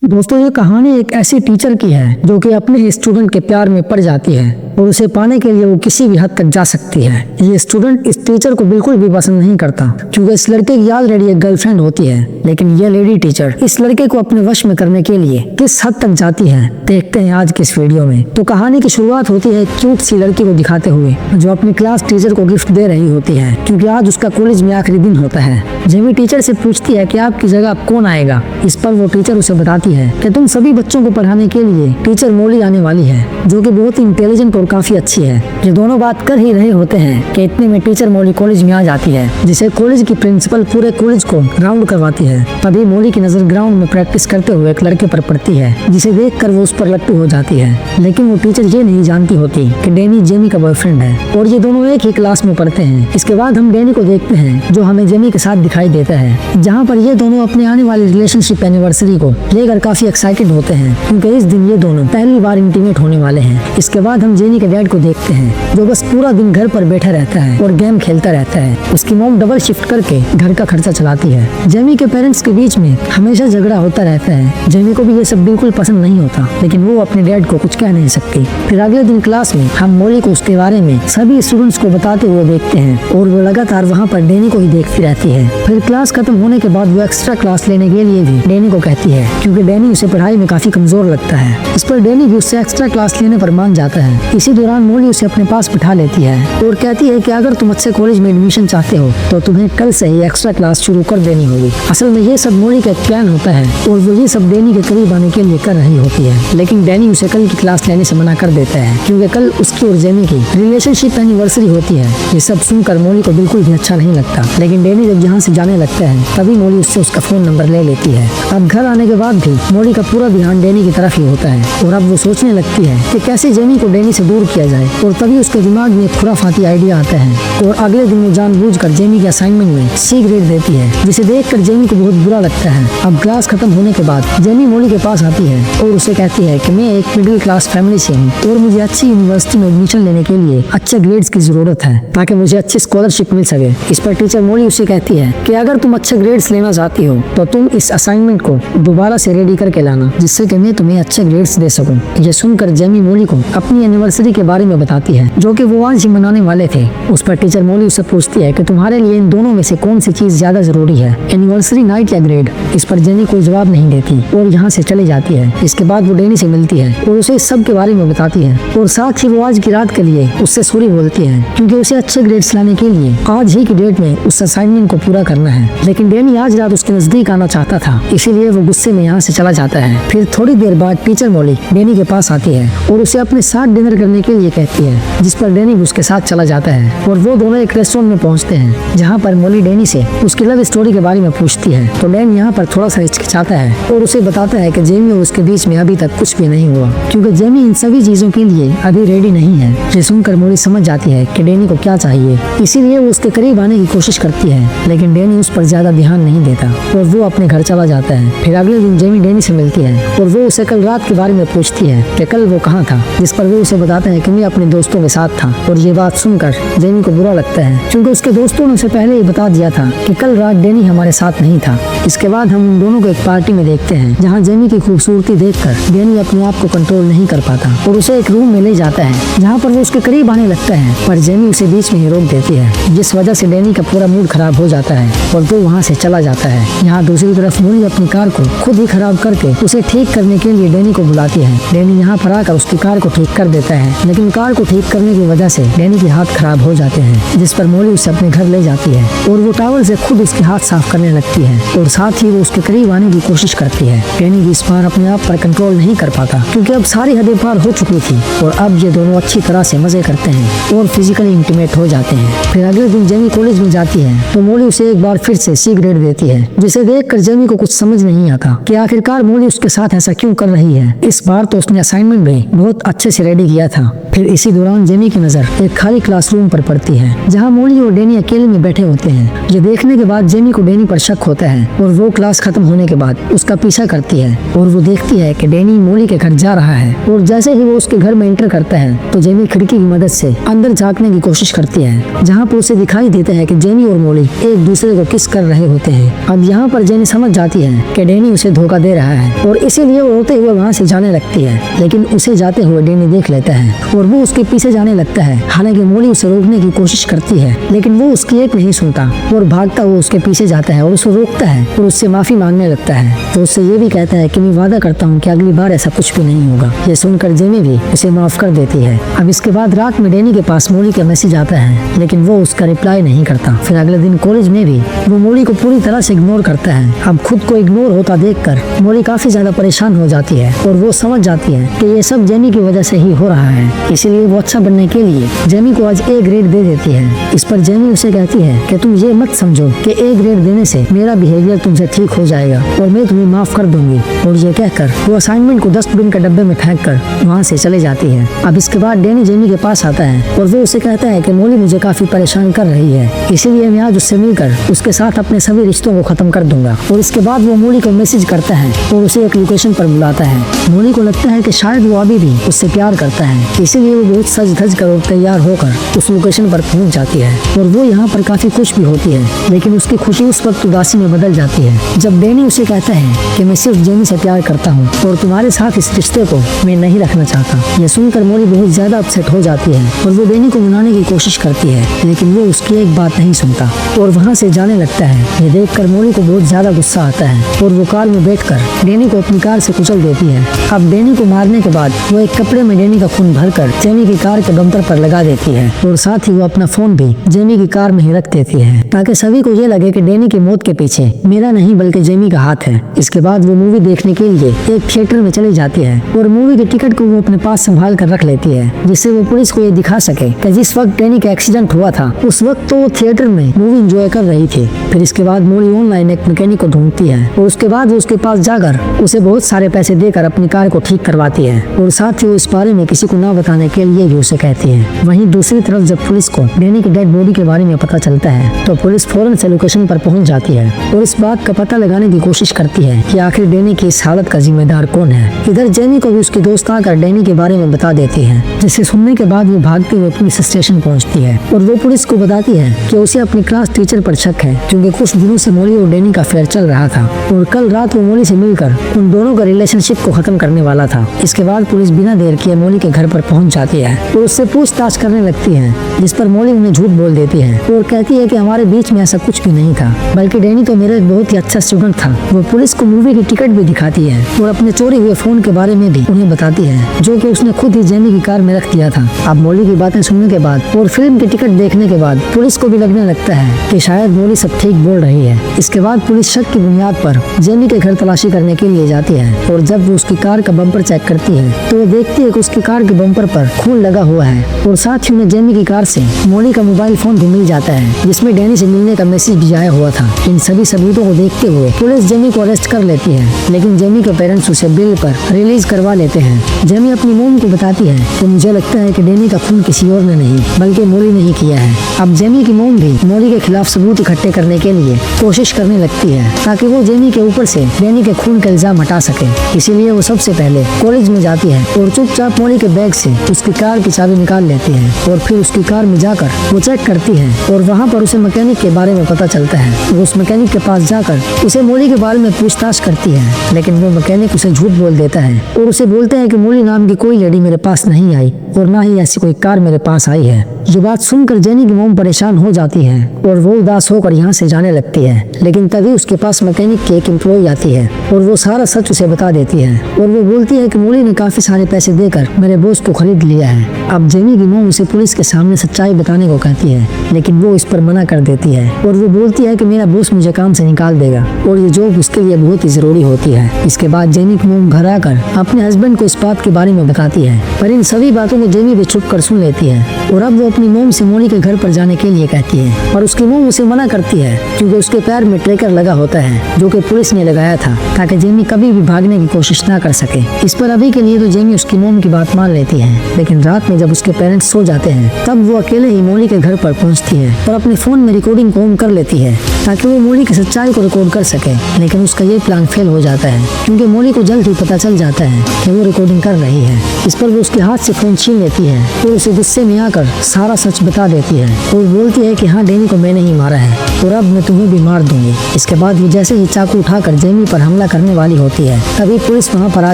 दोस्तों ये कहानी एक ऐसी टीचर की है जो कि अपने ही स्टूडेंट के प्यार में पड़ जाती है और उसे पाने के लिए वो किसी भी हद तक जा सकती है। ये स्टूडेंट इस टीचर को बिल्कुल भी पसंद नहीं करता क्योंकि इस लड़के की ऑलरेडी एक गर्लफ्रेंड होती है, लेकिन ये लेडी टीचर इस लड़के को अपने वश में करने के लिए किस हद तक जाती है देखते हैं आज के इस वीडियो में। तो कहानी की शुरुआत होती है एक क्यूट सी लड़की को दिखाते हुए जो अपनी क्लास टीचर को गिफ्ट दे रही होती है क्योंकि आज उसका कॉलेज में आखिरी दिन होता है। जेमी टीचर से पूछती है कि आपकी जगह कौन आएगा। इस पर वो टीचर उसे बताती है कि तुम सभी बच्चों को पढ़ाने के लिए टीचर मोली आने वाली है जो कि बहुत ही इंटेलिजेंट और काफी अच्छी है। ये दोनों बात कर ही रहे होते हैं कि इतने में टीचर मोली कॉलेज में आ जाती है जिसे कॉलेज की प्रिंसिपल पूरे कॉलेज को राउंड करवाती है। तभी मोली की नजर ग्राउंड में प्रैक्टिस करते हुए एक लड़के पर पड़ती है जिसे देखकर वो उस पर लट्टू हो जाती है, लेकिन वो टीचर ये नहीं जानती होती कि डैनी जेमी का बॉयफ्रेंड है और ये दोनों एक ही क्लास में पढ़ते हैं। इसके बाद हम डैनी को देखते हैं जो हमें जेमी के साथ दिखाई देता है, जहाँ पर ये दोनों अपने आने वाली रिलेशनशिप एनिवर्सरी को लेकर काफी एक्साइटेड होते हैं क्योंकि इस दिन ये दोनों पहली बार इंटीमेट होने वाले हैं। इसके बाद हम जेनी के डैड को देखते हैं जो बस पूरा दिन घर पर बैठा रहता है और गेम खेलता रहता है। उसकी मॉम डबल शिफ्ट करके घर का खर्चा चलाती है। जेमी के पेरेंट्स के बीच में हमेशा झगड़ा होता रहता है। जेमी को भी ये सब बिल्कुल पसंद नहीं होता, लेकिन वो अपने डैड को कुछ कह नहीं सकती। फिर अगले दिन क्लास में हम मोली को उसके बारे में सभी स्टूडेंट्स को बताते हुए देखते हैं और वो लगातार वहाँ पर डैनी को ही देखती रहती है। फिर क्लास खत्म होने के बाद वो एक्स्ट्रा क्लास लेने के लिए भी डैनी को कहती है क्योंकि डैनी उसे पढ़ाई में काफी कमजोर लगता है। इस पर डैनी भी उससे एक्स्ट्रा क्लास लेने पर मान जाता है। इसी दौरान मोली उसे अपने पास बिठा लेती है और कहती है कि अगर तुम अच्छे कॉलेज में एडमिशन चाहते हो तो तुम्हें कल से ही एक्स्ट्रा क्लास शुरू कर देनी होगी। असल में ये सब मोली का एक प्लान होता है और वो ये सब डैनी के करीब आने के लिए कर रही होती है, लेकिन डैनी उसे कल की क्लास लेने से मना कर देता है क्योंकि कल उसकी और जेमी की रिलेशनशिप एनिवर्सरी होती है। ये सब सुनकर मोली को बिल्कुल भी अच्छा नहीं लगता, लेकिन डैनी जब यहाँ से जाने लगता है तभी मोली उससे उसका फोन नंबर ले लेती है। अब घर आने के बाद भी मोली का पूरा ध्यान डैनी की तरफ ही होता है और अब वो सोचने लगती है कि कैसे जेमी को डैनी से दूर किया जाए और तभी उसके दिमाग में एक खुराफाती आइडिया आता है और अगले दिन वो जानबूझकर जेमी के असाइनमेंट में सी ग्रेड देती है जिसे देखकर जेमी को बहुत बुरा लगता है। अब क्लास खत्म होने के बाद जेमी मोली के पास आती है और उसे कहती है कि मैं एक मिडिल क्लास फैमिली से हूँ और मुझे अच्छी यूनिवर्सिटी में एडमिशन लेने के लिए अच्छे ग्रेड्स की जरूरत है ताकि मुझे अच्छी स्कॉलरशिप मिल सके। इस पर टीचर मोली उसे कहती है कि अगर तुम अच्छे ग्रेड्स लेना चाहती हो तो तुम इस असाइनमेंट को दोबारा से रेडी करके लाना जिससे कि मैं तुम्हें अच्छे ग्रेड्स दे सकूं। ये सुनकर जेमी मोली को अपनी एनिवर्सरी के बारे में बताती है जो कि वो आज ही मनाने वाले थे। उस पर टीचर मोली उससे पूछती है कि तुम्हारे लिए इन दोनों में से कौन सी चीज ज्यादा जरूरी है, एनिवर्सरी नाइट या ग्रेड। इस पर जेमी कोई जवाब नहीं देती और यहाँ से चली जाती है। इसके बाद वो डैनी से मिलती है और उसे इस सब के बारे में बताती है और साथ ही वो आज की रात के लिए उससे सॉरी बोलती है क्योंकि उसे अच्छे ग्रेड्स लाने के लिए आज ही की डेट में उस असाइनमेंट को पूरा करना है, लेकिन डैनी आज रात उसके नजदीक आना चाहता था इसीलिए वो गुस्से में यहाँ से चला जाता है। फिर थोड़ी देर बाद टीचर मोली डैनी के पास आती है और उसे अपने साथ डिनर करने के लिए कहती है जिस पर डैनी भी उसके साथ चला जाता है और वो दोनों एक रेस्टोरेंट में पहुंचते हैं जहाँ पर मोली डैनी से उसकी लव स्टोरी के बारे में पूछती है तो डैनी यहाँ पर थोड़ा सा हिचकिचाता है और उसे बताता है कि जेमी और उसके बीच में अभी तक कुछ भी नहीं हुआ क्योंकि जेमी इन सभी चीजों के लिए अभी रेडी नहीं है। ये सुनकर मोली समझ जाती है कि डैनी को क्या चाहिए, इसीलिए वो उसके करीब आने की कोशिश करती है, लेकिन डैनी उस पर ज्यादा ध्यान नहीं देता और वो अपने घर चला जाता है। फिर अगले दिन जेमी डैनी से मिलती है और वो उसे कल रात के बारे में पूछती है कि कल वो कहाँ था, जिस पर वो उसे बताता है कि मैं अपने दोस्तों के साथ था। और ये बात सुनकर जेमी को बुरा लगता है क्योंकि उसके दोस्तों ने उसे पहले ही बता दिया था कि कल रात डैनी हमारे साथ नहीं था। इसके बाद हम उन दोनों को एक पार्टी में देखते हैं जहाँ जेमी की खूबसूरती देखकर डैनी अपने आप को कंट्रोल नहीं कर पाता और उसे एक रूम में ले जाता है जहाँ पर वो उसके करीब आने लगता है, पर जेमी उसे बीच में ही रोक देती है जिस वजह से डैनी का पूरा मूड खराब हो जाता है और वो वहाँ से चला जाता है। यहाँ दूसरी तरफ मोली अपनी कार को खुद ही खराब करके उसे ठीक करने के लिए डैनी को बुलाती है। डैनी यहाँ पर आकर उसकी कार को ठीक कर देता है, लेकिन कार को ठीक करने की वजह से डैनी के हाथ खराब हो जाते हैं जिस पर मोली उसे अपने घर ले जाती है और वो टॉवल से खुद उसके हाथ साफ करने लगती है और साथ ही वो उसके करीब आने की कोशिश करती है। डैनी भी इस बार अपने आप पर कंट्रोल नहीं कर पाता क्योंकि अब सारी हदें पार हो चुकी थी और अब ये दोनों अच्छी तरह से मजे करते हैं और फिजिकली इंटीमेट हो जाते हैं। फिर अगले दिन जेमी कॉलेज में जाती है तो मोली उसे एक बार फिर से सी ग्रेड देती है जिसे देखकर जेमी को कुछ समझ नहीं आता कि आखिरकार मोली उसके साथ ऐसा क्यों कर रही है। इस बार तो उसने असाइनमेंट भी बहुत अच्छे से रेडी किया था। फिर इसी दौरान जेमी की नजर एक खाली क्लासरूम पर पड़ती है जहाँ मोली और डैनी अकेले में बैठे होते हैं। ये देखने के बाद जेमी को डैनी पर शक होता है और वो क्लास खत्म होने के बाद उसका पीछा करती है और वो देखती है कि डैनी मोली के घर जा रहा है और जैसे ही वो उसके घर में एंटर करता है तो जेमी खिड़की की मदद से अंदर झांकने की कोशिश करती है जहाँ पर उसे दिखाई देता है कि जेमी और मोली एक दूसरे दूसरे को किस कर रहे होते हैं। अब यहाँ पर जेनी समझ जाती है कि डैनी उसे धोखा दे रहा है और इसीलिए वो रोते हुए वहाँ से जाने लगती है, लेकिन उसे जाते हुए डैनी देख लेता है और वो उसके पीछे जाने लगता है। हालांकि मोली उसे रोकने की कोशिश करती है, लेकिन वो उसकी एक नहीं सुनता और भागता हुआ उसके पीछे जाता है और उसे रोकता है और उससे माफी मांगने लगता है। तो उससे ये भी कहता है कि मैं वादा करता हूँ कि अगली बार ऐसा कुछ भी नहीं होगा। ये सुनकर जेमी भी उसे माफ कर देती है। अब इसके बाद रात में डैनी के पास मोली का मैसेज आता है, लेकिन वो उसका रिप्लाई नहीं करता। फिर अगले दिन कॉलेज में भी वो मोली को पूरी तरह से इग्नोर करता है। अब खुद को इग्नोर होता देखकर मोली काफी ज्यादा परेशान हो जाती है और वो समझ जाती है कि ये सब जेमी की वजह से ही हो रहा है। इसीलिए वो अच्छा बनने के लिए जेमी को आज ए ग्रेड दे देती है। इस पर जेमी उसे कहती है कि तुम ये मत समझो कि ए ग्रेड देने से मेरा बिहेवियर तुमसे ठीक हो जाएगा और मैं तुम्हें माफ कर दूंगी। और ये कहकर वो असाइनमेंट को डस्टबिन के डब्बे में फेंक कर वहाँ से चले जाती है। अब इसके बाद डैनी जेमी के पास आता है और वो उसे कहता है कि मोली मुझे काफी परेशान कर रही है, इसीलिए मैं आज उससे मिलकर उसके साथ अपने सभी रिश्तों को खत्म कर दूंगा। और इसके बाद वो मोली को मैसेज करता है और उसे एक लोकेशन पर बुलाता है। मोली को लगता है कि शायद वो अभी भी उससे प्यार करता है, इसीलिए वो बहुत सज धज कर और तैयार होकर उस लोकेशन पर पहुंच जाती है और वो यहाँ पर काफी खुश भी होती है। लेकिन उसकी खुशी उस वक्त उदासी में बदल जाती है जब डैनी उसे कहता है कि मैं सिर्फ जेमी से प्यार करता हूँ और तुम्हारे साथ इस रिश्ते को मैं नहीं रखना चाहता। यह सुनकर मोली बहुत ज्यादा अपसेट हो जाती है और वो डैनी को मनाने की कोशिश करती है, लेकिन वो उसकी एक बात नहीं सुनता और वहाँ से जाने लगता है। ये देखकर मोली को बहुत ज्यादा गुस्सा आता है और वो कार में बैठकर डैनी को अपनी कार से कुचल देती है। अब डैनी को मारने के बाद वो एक कपड़े में डैनी का खून भरकर जेमी की कार के बम्पर पर लगा देती है और साथ ही वो अपना फोन भी जेमी की कार में ही रख देती है ताकि सभी को ये लगे कि डैनी की मौत के पीछे मेरा नहीं बल्कि जेमी का हाथ है। इसके बाद वो मूवी देखने के लिए एक थिएटर में चली जाती है और मूवी के टिकट को वो अपने पास संभाल कर रख लेती है, जिससे वो पुलिस को ये दिखा सके कि जिस वक्त डैनी का एक्सीडेंट हुआ था उस वक्त तो वो थिएटर में मूवी एंजॉय कर रही थी। फिर इसके बाद मोली ऑनलाइन एक मैकेनिक को ढूंढती है और उसके बाद वो उसके पास जाकर उसे बहुत सारे पैसे देकर अपनी कार को ठीक करवाती है और साथ ही वो इस बारे में किसी को ना बताने के लिए भी उसे कहती है। वहीं दूसरी तरफ जब पुलिस को डैनी की डेड बॉडी के बारे में पता चलता है तो पुलिस फौरन से लोकेशन पर पहुंच जाती है और इस बात का पता लगाने की कोशिश करती है कि आखिर डैनी की इस हालत का जिम्मेदार कौन है। इधर जेमी को भी उसकी दोस्त आकर डैनी के बारे में बता देती है, जिसे सुनने के बाद वो भागते हुए पुलिस स्टेशन पहुंचती है और वो पुलिस को बताती है कि उसे अपनी क्लास टीचर पर शक है, क्योंकि कुछ दिनों से मोली और डैनी का अफेयर चल रहा था और कल रात वो मोली से मिलकर उन दोनों का रिलेशनशिप को खत्म करने वाला था। इसके बाद पुलिस बिना देर किए मोली के घर पर पहुंच जाती है और उससे पूछताछ करने लगती है, जिस पर मोली उन्हें झूठ बोल देती है और कहती है कि हमारे बीच में ऐसा कुछ भी नहीं था, बल्कि डैनी तो मेरा एक बहुत ही अच्छा स्टूडेंट था। वो पुलिस को मूवी की टिकट भी दिखाती है और अपने चोरी हुए फोन के बारे में भी उन्हें बताती है, जो कि उसने खुद ही जेमी की कार में रख दिया था। अब मोली की बातें सुनने के बाद और फिल्म की टिकट देखने के बाद पुलिस को भी लगने लगता है कि शायद मोली सब ठीक बोल रही है। इसके बाद पुलिस शक की बुनियाद पर जेमी के घर तलाशी करने के लिए जाती है और जब वो उसकी कार का बम्पर चेक करती है तो वो देखती है कि उसकी कार के बम्पर पर खून लगा हुआ है और साथ ही उन्हें जेमी की कार से मोली का मोबाइल फोन भी मिल जाता है, जिसमें डैनी से मिलने का मैसेज भी आया हुआ था। इन सभी सबूतों को देखते हुए पुलिस जेमी को अरेस्ट कर लेती है, लेकिन जेमी के पेरेंट्स उसे बेल पर रिलीज करवा लेते हैं। जेमी अपनी मोम को बताती है कि मुझे लगता है कि डैनी का खून किसी और ने नहीं बल्कि मोली ने ही किया है। अब जेमी की मोम भी मोली के खिलाफ सबूत इकट्ठे करने के लिए कोशिश करने लगती है ताकि वो जेमी के ऊपर से डैनी के खून का इल्जाम हटा सके। इसीलिए वो सबसे पहले कॉलेज में जाती है और चुपचाप मोली के बैग से उसकी कार की चाबी निकाल लेती है और फिर उसकी कार में जाकर वो चेक करती है और वहाँ पर उसे मैकेनिक के बारे में पता चलता है। वो उस मैकेनिक के पास जाकर उसे मोली के बारे में पूछताछ करती है, लेकिन वो मैकेनिक उसे झूठ बोल देता है और उसे बोलते हैं कि मोली नाम की कोई लेडी मेरे पास नहीं आई और ना ही ऐसी कोई कार मेरे पास आई है। ये बात सुनकर जेनी की मोम परेशान हो जाती है और वो उदास होकर यहाँ से जाने लगती है, लेकिन तभी उसके पास मैकेनिक की एक एम्प्लॉय आती है और वो सारा सच उसे बता देती है और वो बोलती है कि मोली ने काफी सारे पैसे देकर मेरे बॉस को खरीद लिया है। अब जेनी की मोम उसे पुलिस के सामने सच्चाई बताने को कहती है, लेकिन वो इस पर मना कर देती है और वो बोलती है कि मेरा बॉस मुझे काम से निकाल देगा और ये जॉब उसके लिए बहुत ही जरूरी होती है। इसके बाद जेनी की मोम घर आकर अपने हस्बैंड को इस बात के बारे में बताती है, पर इन सभी बातों को जेनी भी छुप कर सुन लेती है और अब वो अपनी मोम से मोली के घर पर जाने के लिए कहती है, पर उसकी मोम उसे मना करती है क्योंकि उसके पैर में ट्रैकर लगा होता है जो कि पुलिस ने लगाया था ताकि जेमी कभी भी भागने की कोशिश ना कर सके। इस पर अभी के लिए तो जेमी उसकी मोम की बात मान लेती है, लेकिन रात में जब उसके पेरेंट्स सो जाते हैं तब वो अकेले ही मोली के घर पर पहुंचती है और अपने फोन में रिकॉर्डिंग को ऑन कर लेती है ताकि वो मोली की सच्चाई को रिकॉर्ड कर सके। लेकिन उसका ये प्लान फेल हो जाता है क्योंकि मोली को जल्द ही पता चल जाता है कि वो रिकॉर्डिंग कर रही है। इस पर वो उसके हाथ से फोन छीन लेती है और उसे गुस्से में आकर सारा सच बता देती है और बोलती है कि हाँ, डैनी को मैंने ही मारा है और अब मैं तुम्हें भी मार दूंगी। इसके बाद वो जैसे ही चाकू उठाकर जेमी पर हमला करने वाली होती है, तभी पुलिस वहाँ पर आ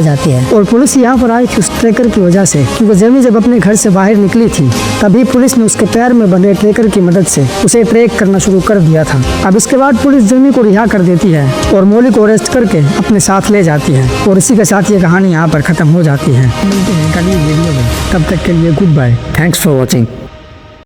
जाती है। और पुलिस यहाँ पर आई थी उस ट्रैकर की वजह से, क्योंकि जेमी जब अपने घर से बाहर निकली थी तभी पुलिस ने उसके पैर में बंधे ट्रैकर की मदद से उसे ट्रैक करना शुरू कर दिया था। अब इसके बाद पुलिस जेमी को रिहा कर देती है और मॉली को अरेस्ट करके अपने साथ ले जाती है। और इसी के साथ ये कहानी यहाँ पर खत्म हो जाती है। मिलते हैं कल वीडियो में, तब तक के लिए goodbye, thanks for watching.